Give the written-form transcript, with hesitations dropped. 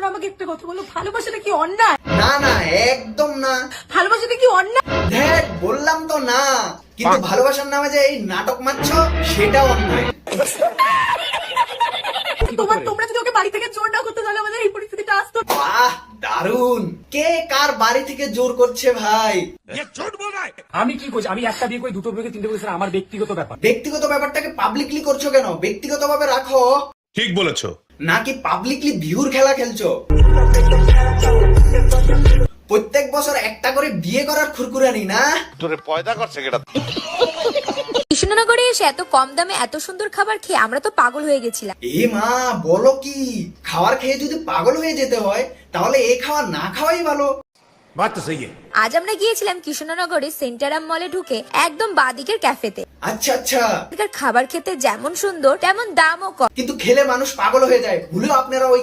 তোমরা আমাকে একটা কথা বলো, ভালোবাসাটা কি অন্যায়? না না, একদম না। ভালোবাসাটা কি অন্যায়? দেখ বললাম তো না, কিন্তু ভালোবাসার নামে যে এই নাটক মারছ সেটা অন্যায়। তোমরা যদি ওকে বাড়ি থেকে জোর না করতে তাহলে আমাদের এই পরিস্থিতিটা আসতো। বাহ দারুন। কে কার বাড়ি থেকে জোর করছে ভাই? আমি কি করছি? আমি একটা বিয়ে করি, দুটো বিয়ে করি, তিনটে বিয়ে করি, আমার ব্যক্তিগত ব্যাপার। ব্যক্তিগত ব্যাপারটাকে পাবলিকলি করছো কেন? ব্যক্তিগত ভাবে রাখো। ঠিক বলেছো। নাকি পাবলিকলি ভিউর খেলা খেলছো? প্রত্যেক বছর একটা করে বিয়ে করার খুরকুরানি না? তোরে পয়দা করছে কেটা? কৃষ্ণনগরে এসে এত কম দামে এত সুন্দর খাবার খেয়ে আমরা তো পাগল হয়ে গেছিলাম। এ মা বলো কি? খাবার খেয়ে যদি পাগল হয়ে যেতে হয় তাহলে এই খাওয়া না খাওয়াই ভালো। বাত তো সহি। আজ আমরা গিয়েছিলাম কৃষ্ণনগরের সেন্টারাম মলে ঢুকে একদম বাদিকের ক্যাফেতে। আচ্ছা আচ্ছা, খাবার খেতে যেমন সুন্দর তেমন দামও কম। কিন্তু খেলে মানুষ পাগল হয়ে যায়, ভুলেও আপনারা ওই